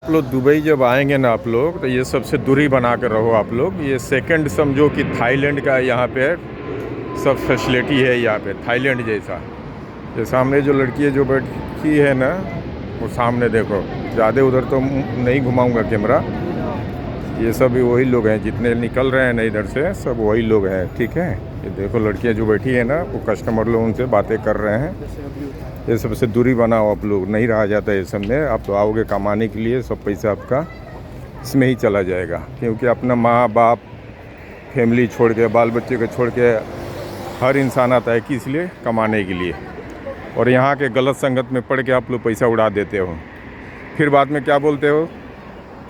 आप लोग दुबई जब आएंगे ना आप लोग, तो ये सबसे दूरी बना कर रहो आप लोग। ये सेकंड समझो कि थाईलैंड का यहाँ पे सब फैसिलिटी है यहाँ पे, थाईलैंड जैसा। ये सामने जो लड़की है जो बैठी है ना, वो सामने देखो। ज़्यादा उधर तो नहीं घुमाऊंगा कैमरा। ये सब वही लोग हैं जितने निकल रहे हैं ना इधर से, सब वही लोग हैं, ठीक है। ये देखो लड़कियाँ जो बैठी है ना, वो कस्टमर लोग उनसे बातें कर रहे हैं। ये सबसे दूरी बनाओ आप लोग, नहीं रहा जाता है ये सब में। आप तो आओगे कमाने के लिए, सब पैसा आपका इसमें ही चला जाएगा। क्योंकि अपना माँ बाप फैमिली छोड़ के, बाल बच्चे को छोड़ के हर इंसान आता है किस लिए? कमाने के लिए। और यहाँ के गलत संगत में पड़ के आप लोग पैसा उड़ा देते हो। फिर बाद में क्या बोलते हो?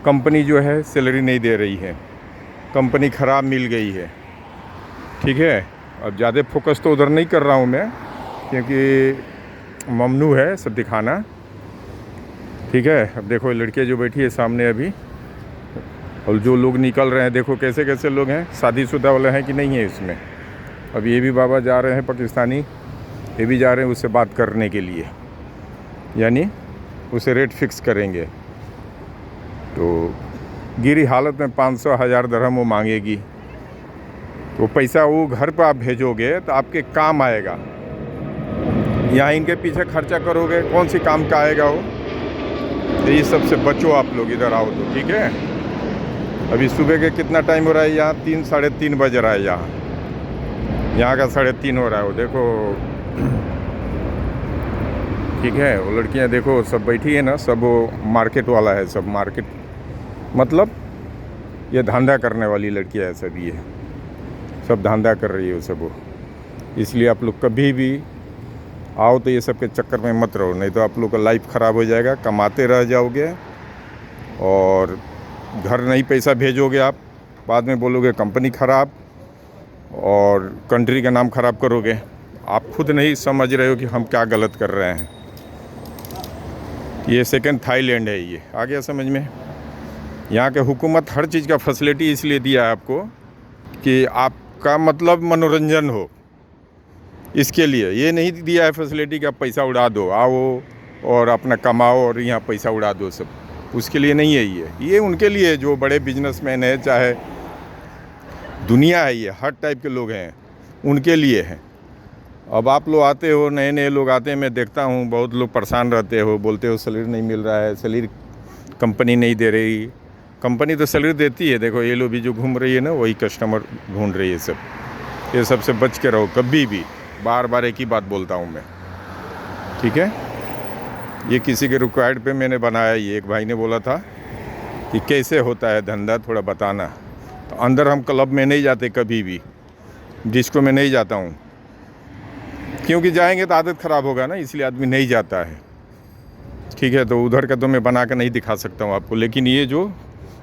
कंपनी जो है सैलरी नहीं दे रही है, कंपनी ख़राब मिल गई है, ठीक है। अब ज़्यादा फोकस तो उधर नहीं कर रहा हूँ मैं, क्योंकि ममनू है सब दिखाना, ठीक है। अब देखो लड़कियाँ जो बैठी है सामने अभी, और जो लोग निकल रहे हैं देखो कैसे कैसे लोग हैं। शादीशुदा वाले हैं कि नहीं है इसमें। अब ये भी बाबा जा रहे हैं पाकिस्तानी, ये भी जा रहे हैं उससे बात करने के लिए, यानी उसे रेट फिक्स करेंगे। तो गिरी हालत में 500,000 दरहम वो मांगेगी। तो पैसा वो घर पर आप भेजोगे तो आपके काम आएगा। यहाँ इनके पीछे खर्चा करोगे, कौन सी काम का आएगा वो? तो ये सबसे बचो आप लोग, इधर आओ तो, ठीक है। अभी सुबह के कितना टाइम हो रहा है यहाँ? 3 साढ़े 3 बज रहा है यहाँ का 3:30 हो रहा है। वो देखो, ठीक है। वो लड़कियाँ देखो सब बैठी है ना, सब वो मार्केट वाला है, सब मार्केट मतलब ये धंधा करने वाली लड़कियाँ है सब। ये सब धंधा कर रही है सब वो। इसलिए आप लोग कभी भी आओ तो ये सब के चक्कर में मत रहो, नहीं तो आप लोग का लाइफ ख़राब हो जाएगा। कमाते रह जाओगे और घर नहीं पैसा भेजोगे आप, बाद में बोलोगे कंपनी ख़राब और कंट्री का नाम ख़राब करोगे। आप खुद नहीं समझ रहे हो कि हम क्या गलत कर रहे हैं। ये सेकंड थाईलैंड है, ये आ गया समझ में। यहाँ के हुकूमत हर चीज़ का फैसिलिटी इसलिए दिया है आपको कि आपका मतलब मनोरंजन हो, इसके लिए। ये नहीं दिया है फैसिलिटी कि आप पैसा उड़ा दो, आओ और अपना कमाओ और यहाँ पैसा उड़ा दो सब। उसके लिए नहीं है ये उनके लिए जो बड़े बिजनेसमैन है, चाहे दुनिया है, ये हर टाइप के लोग हैं, उनके लिए है। अब आप लोग आते हो, नए नए लोग आते हैं, मैं देखता हूँ बहुत लोग परेशान रहते हो, बोलते हो सैलरी नहीं मिल रहा है, सैलरी कंपनी नहीं दे रही। कंपनी तो सैलरी देती है। देखो ये लोग भी जो घूम रही है ना, वही कस्टमर ढूंढ रही है सब। ये सबसे बच के रहो कभी भी। बार बार एक ही बात बोलता हूँ मैं, ठीक है। ये किसी के रिक्वायर्ड पे मैंने बनाया। ये एक भाई ने बोला था कि कैसे होता है धंधा, थोड़ा बताना। तो अंदर हम क्लब में नहीं जाते कभी भी, डिस्को में नहीं जाता हूँ, क्योंकि जाएंगे तो आदत ख़राब होगा ना, इसलिए आदमी नहीं जाता है, ठीक है। तो उधर का तो मैं बना कर नहीं दिखा सकता हूँ आपको। लेकिन ये जो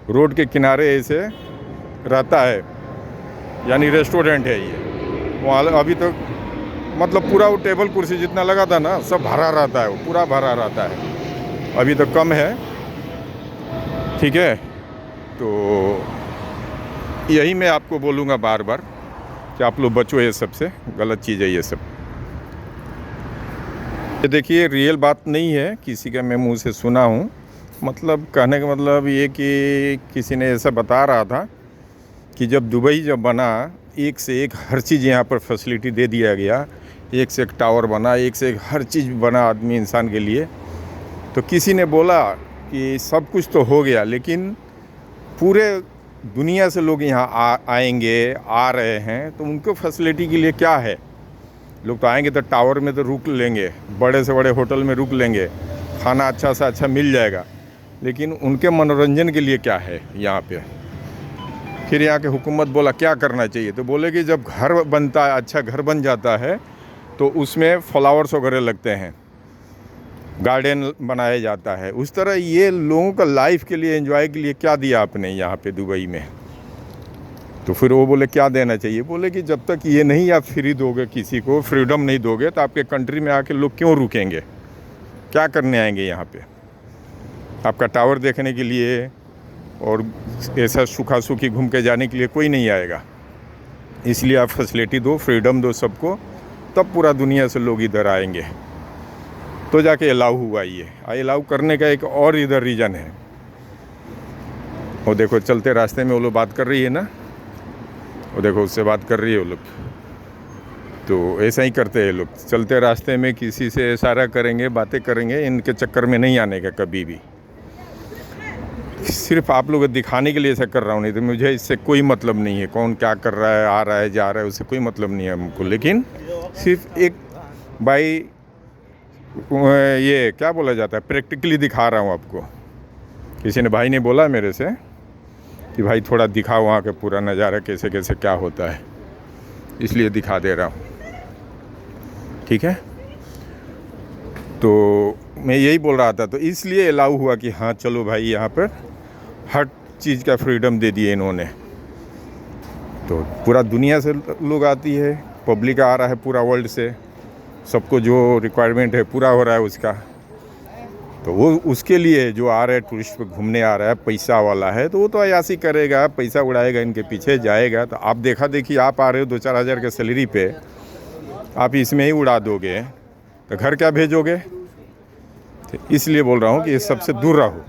रोड के किनारे ऐसे रहता है, यानी रेस्टोरेंट है ये, वहाँ अभी तक मतलब पूरा वो टेबल कुर्सी जितना लगा था ना, सब भरा रहता है, वो पूरा भरा रहता है। अभी तो कम है, ठीक है। तो यही मैं आपको बोलूँगा बार बार कि आप लोग बचो, ये सबसे गलत चीज़ है ये सब। ये देखिए रियल बात नहीं है, किसी का मैं मुंह से सुना हूँ। मतलब कहने का मतलब ये कि किसी ने ऐसा बता रहा था कि जब दुबई जब बना, एक से एक हर चीज़ यहाँ पर फैसिलिटी दे दिया गया, एक से एक टावर बना, एक से एक हर चीज़ बना आदमी इंसान के लिए। तो किसी ने बोला कि सब कुछ तो हो गया, लेकिन पूरे दुनिया से लोग यहाँ आएंगे, आ रहे हैं, तो उनको फैसिलिटी के लिए क्या है? लोग तो आएंगे तो टावर में तो रुक लेंगे, बड़े से बड़े होटल में रुक लेंगे, खाना अच्छा से अच्छा मिल जाएगा, लेकिन उनके मनोरंजन के लिए क्या है यहाँ पे? फिर यहाँ के हुकूमत बोला क्या करना चाहिए, तो बोले कि जब घर बनता है, अच्छा घर बन जाता है, तो उसमें फ्लावर्स वगैरह लगते हैं, गार्डन बनाया जाता है। उस तरह ये लोगों का लाइफ के लिए, एंजॉय के लिए क्या दिया आपने यहाँ पे दुबई में? तो फिर वो बोले क्या देना चाहिए? बोले कि जब तक ये नहीं आप फ्री दोगे, किसी को फ्रीडम नहीं दोगे, तो आपके कंट्री में आके लोग क्यों रुकेंगे? क्या करने आएंगे यहाँ पे? आपका टावर देखने के लिए और ऐसा सूखा सूखी घूम के जाने के लिए कोई नहीं आएगा। इसलिए आप फैसिलिटी दो, फ्रीडम दो सबको, तब पूरा दुनिया से लोग इधर आएंगे, तो जाके अलाउ हुआ। ये अलाउ करने का एक और इधर रीज़न है वो देखो चलते रास्ते में वो लोग बात कर रही है ना, वो देखो उससे बात कर रही है वो लोग। तो ऐसा ही करते हैं लोग, चलते रास्ते में किसी से इशारा करेंगे, बातें करेंगे, इनके चक्कर में नहीं आने का कभी भी। सिर्फ आप लोग दिखाने के लिए ऐसा कर रहा हूँ, नहीं तो मुझे इससे कोई मतलब नहीं है। कौन क्या कर रहा है, आ रहा है, जा रहा है, उससे कोई मतलब नहीं है हमको। लेकिन सिर्फ एक भाई ये क्या बोला जाता है, प्रैक्टिकली दिखा रहा हूँ आपको। किसी ने भाई ने बोला मेरे से कि भाई थोड़ा दिखाओ वहाँ का पूरा नज़ारा कैसे कैसे क्या होता है, इसलिए दिखा दे रहा हूँ, ठीक है। तो मैं यही बोल रहा था, तो इसलिए अलाउ हुआ कि हाँ चलो भाई यहाँ पर हर चीज़ का फ्रीडम दे दिए इन्होंने। तो पूरा दुनिया से लोग आती है, पब्लिक आ रहा है पूरा वर्ल्ड से, सबको जो रिक्वायरमेंट है पूरा हो रहा है उसका। तो वो उसके लिए जो आ रहा है टूरिस्ट पे घूमने आ रहा है, पैसा वाला है, तो वो तो अयासी करेगा, पैसा उड़ाएगा, इनके पीछे जाएगा। तो आप देखा देखी आप आ रहे हो 2-4 हज़ार के सैलरी पे, आप इसमें ही उड़ा दोगे तो घर क्या भेजोगे। तो इसलिए बोल रहा हूँ कि ये सबसे दूर रहो,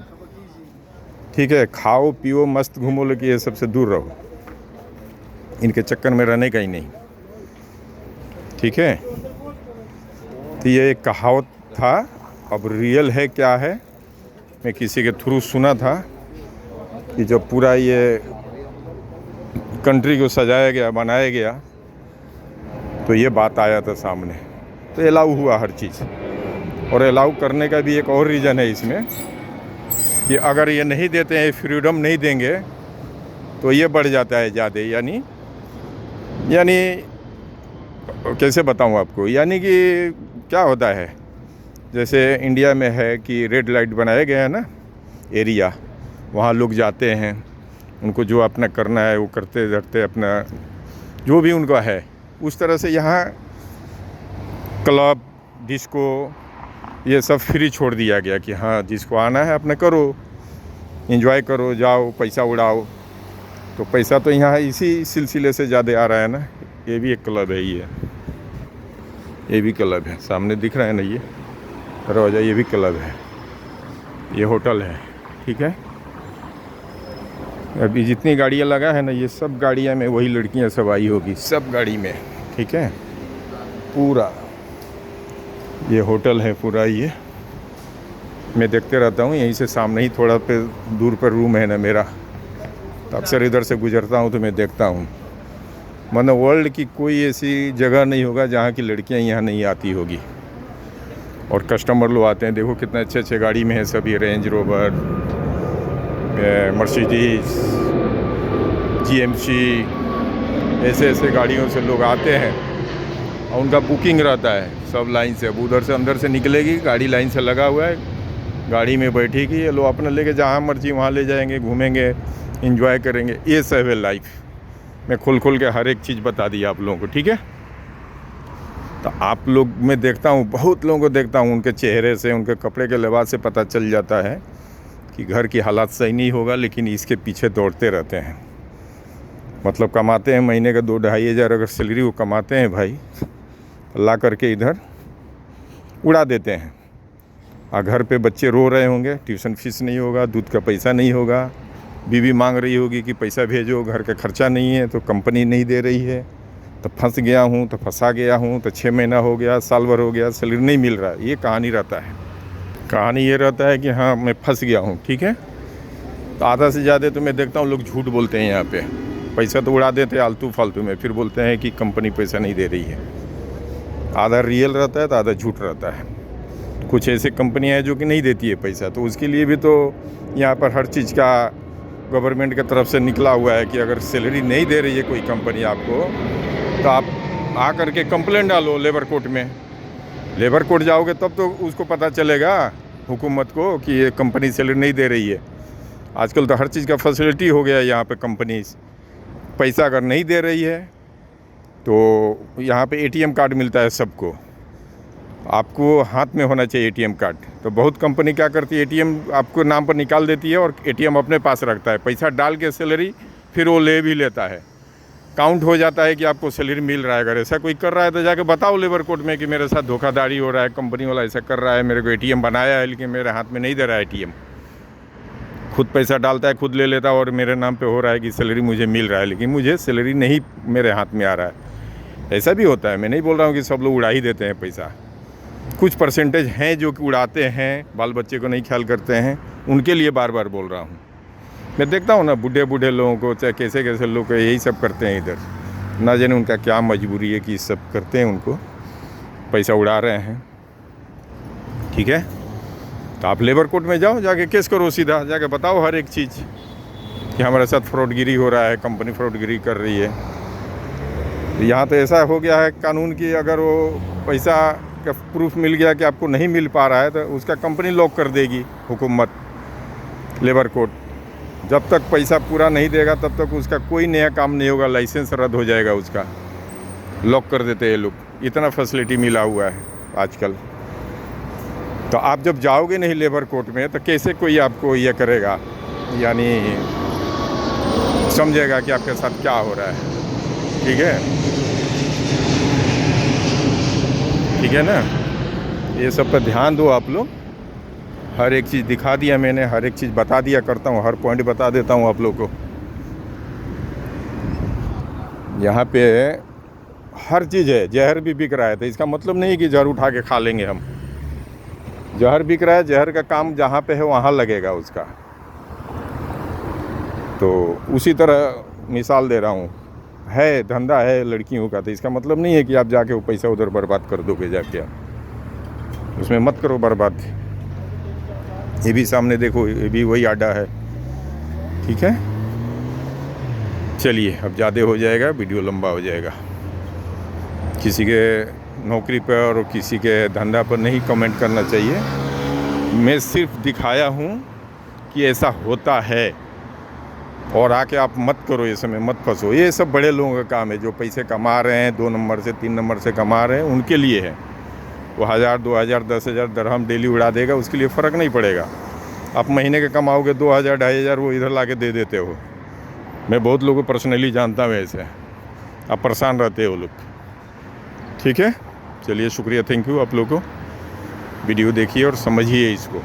ठीक है। खाओ पियो मस्त घूमो, लेकिन ये सबसे दूर रहो, इनके चक्कर में रहने का ही नहीं, ठीक है। तो ये एक कहावत था, अब रियल है क्या है, मैं किसी के थ्रू सुना था कि जब पूरा ये कंट्री को सजाया गया, बनाया गया, तो ये बात आया था सामने। तो अलाउ हुआ हर चीज़। और अलाउ करने का भी एक और रीज़न है इसमें कि अगर ये नहीं देते हैं, फ्रीडम नहीं देंगे, तो ये बढ़ जाता है ज़्यादा। यानी कैसे बताऊँ आपको, यानी कि क्या होता है, जैसे इंडिया में है कि रेड लाइट बनाया गया है ना एरिया, वहाँ लोग जाते हैं, उनको जो अपना करना है वो करते रहते, अपना जो भी उनका है। उस तरह से यहाँ क्लब, डिस्को, ये सब फ्री छोड़ दिया गया कि हाँ जिसको आना है अपना करो, एंजॉय करो, जाओ, पैसा उड़ाओ। तो पैसा तो यहाँ इसी सिलसिले से ज़्यादा आ रहा है ना। ये भी एक क्लब है, ये भी क्लब है, सामने दिख रहा है ना ये दरवाज़ा, ये भी क्लब है, ये होटल है, ठीक है। अभी जितनी गाड़ियाँ लगा है ना, ये सब गाड़ियाँ में वही लड़कियाँ सब आई होगी, सब गाड़ी में, ठीक है। पूरा ये होटल है पूरा, ये मैं देखते रहता हूँ, यहीं से सामने ही थोड़ा पे दूर पर रूम है ना मेरा, तो अक्सर इधर से गुजरता हूँ तो मैं देखता हूँ। मतलब वर्ल्ड की कोई ऐसी जगह नहीं होगा जहाँ की लड़कियाँ यहाँ नहीं आती होगी। और कस्टमर लोग आते हैं, देखो कितने अच्छे अच्छे गाड़ी में है सब, ये रेंज रोवर, मर्सिडीज, GMC, ऐसे ऐसे गाड़ियों से लोग आते हैं और उनका बुकिंग रहता है सब लाइन से। अब उधर से अंदर से निकलेगी गाड़ी, लाइन से लगा हुआ है, गाड़ी में बैठेगी, ये लोग अपना लेके जहाँ मर्जी वहाँ ले जाएंगे, घूमेंगे, एंजॉय करेंगे। ये सब है लाइफ। मैं खोल के हर एक चीज़ बता दी आप लोगों को, ठीक है। तो आप लोग, मैं देखता हूँ, बहुत लोगों को देखता हूँ, उनके चेहरे से, उनके कपड़े के लिबास से पता चल जाता है कि घर की हालात सही नहीं होगा, लेकिन इसके पीछे दौड़ते रहते हैं। मतलब कमाते हैं महीने का 2-2.5 हज़ार अगर सैलरी वो कमाते हैं भाई, ला करके इधर उड़ा देते हैं। और घर पे बच्चे रो रहे होंगे, ट्यूशन फीस नहीं होगा, दूध का पैसा नहीं होगा, बीवी मांग रही होगी कि पैसा भेजो, घर का खर्चा नहीं है, तो कंपनी नहीं दे रही है, तो फंस गया हूँ, तो फंसा गया हूँ, तो 6 महीना हो गया, साल भर हो गया, सैलरी नहीं मिल रहा है। ये कहानी रहता है। कहानी ये रहता है कि हाँ मैं फंस गया हूँ, ठीक है। तो आधा से ज़्यादा तो मैं देखता हूँ लोग झूठ बोलते हैं यहाँ पे, पैसा तो उड़ा देते हैं आलतू फालतू में, फिर बोलते हैं कि कंपनी पैसा नहीं दे रही है। आधा रियल रहता है तो आधा झूठ रहता है। कुछ ऐसी कंपनियाँ हैं जो कि नहीं देती है पैसा, तो उसके लिए भी तो यहाँ पर हर चीज़ का गवर्नमेंट की तरफ से निकला हुआ है कि अगर सैलरी नहीं दे रही है कोई कंपनी आपको, तो आप आ करके कंप्लेंट डालो लेबर कोर्ट में। लेबर कोर्ट जाओगे तब तो उसको पता चलेगा हुकूमत को कि ये कंपनी सैलरी नहीं दे रही है। आजकल तो हर चीज़ का फैसिलिटी हो गया है यहाँ पे। कंपनी पैसा अगर नहीं दे रही है तो यहाँ पे ATM कार्ड मिलता है सबको, आपको हाथ में होना चाहिए ATM कार्ड। तो बहुत कंपनी क्या करती है, ATM आपको नाम पर निकाल देती है और ATM अपने पास रखता है, पैसा डाल के सैलरी फिर वो ले भी लेता है, काउंट हो जाता है कि आपको सैलरी मिल रहा है। अगर ऐसा कोई कर रहा है तो जाके बताओ लेबर कोर्ट में कि मेरे साथ धोखाधड़ी हो रहा है, कंपनी वाला ऐसा कर रहा है, मेरे को ATM बनाया है लेकिन मेरे हाथ में नहीं दे रहा है ATM। खुद पैसा डालता है, खुद ले लेता है और मेरे नाम पे हो रहा है कि सैलरी मुझे मिल रहा है, लेकिन मुझे सैलरी नहीं मेरे हाथ में आ रहा है। ऐसा भी होता है, मैं नहीं बोल रहा हूँ कि सब लोग उड़ा ही देते हैं पैसा। कुछ परसेंटेज हैं जो कि उड़ाते हैं, बाल बच्चे को नहीं ख्याल करते हैं, उनके लिए बार बार बोल रहा हूँ। मैं देखता हूँ ना बूढ़े बूढ़े लोगों को, चाहे कैसे कैसे लोग यही सब करते हैं इधर, ना जाने उनका क्या मजबूरी है कि सब करते हैं, उनको पैसा उड़ा रहे हैं। ठीक है, तो आप लेबर कोर्ट में जाओ, जाके केस करो, सीधा जाके बताओ हर एक चीज़ कि हमारे साथ फ्रॉडगिरी हो रहा है, कंपनी फ्रॉडगिरी कर रही है। यहाँ तो ऐसा हो गया है कानून की, अगर वो पैसा का प्रूफ मिल गया कि आपको नहीं मिल पा रहा है तो उसका कंपनी लॉक कर देगी हुकूमत, लेबर कोर्ट। जब तक पैसा पूरा नहीं देगा तब तक उसका कोई नया काम नहीं होगा, लाइसेंस रद्द हो जाएगा उसका, लॉक कर देते हैं लोग। इतना फैसिलिटी मिला हुआ है आजकल। तो आप जब जाओगे नहीं लेबर कोर्ट में तो कैसे कोई आपको ये करेगा, यानी समझेगा कि आपके साथ क्या हो रहा है। ठीक है, ठीक है ना, ये सब पर ध्यान दो आप लोग। हर एक चीज़ दिखा दिया मैंने, हर एक चीज़ बता दिया करता हूँ, हर पॉइंट बता देता हूँ आप लोग को। यहाँ पे हर चीज़ है, जहर भी बिक रहा है, तो इसका मतलब नहीं कि जहर उठा के खा लेंगे हम। जहर बिक रहा है, जहर का काम जहाँ पे है वहाँ लगेगा उसका। तो उसी तरह मिसाल दे रहा हूँ, है धंधा है लड़कियों का, तो इसका मतलब नहीं है कि आप जाके वो पैसा उधर बर्बाद कर दोगे जाके, आप उसमें मत करो बर्बाद। ये भी सामने देखो, ये भी वही अड्डा है। ठीक है, चलिए अब ज़्यादा हो जाएगा, वीडियो लंबा हो जाएगा। किसी के नौकरी पर और किसी के धंधा पर नहीं कमेंट करना चाहिए। मैं सिर्फ दिखाया हूँ कि ऐसा होता है, और आके आप मत करो, ये समय मत फंसो। ये सब बड़े लोगों का काम है, जो पैसे कमा रहे हैं, 2 नंबर से 3 नंबर से कमा रहे हैं, उनके लिए है। वो 1000 2000 10,000 दरहम डेली उड़ा देगा, उसके लिए फ़र्क नहीं पड़ेगा। आप महीने के कमाओगे 2000 2500, वो इधर ला के दे देते हो। मैं बहुत लोगों को पर्सनली जानता हूँ ऐसे, आप परेशान रहते हो लोग। ठीक है, चलिए शुक्रिया, थैंक यू आप लोगों को। वीडियो देखिए और समझिए इसको।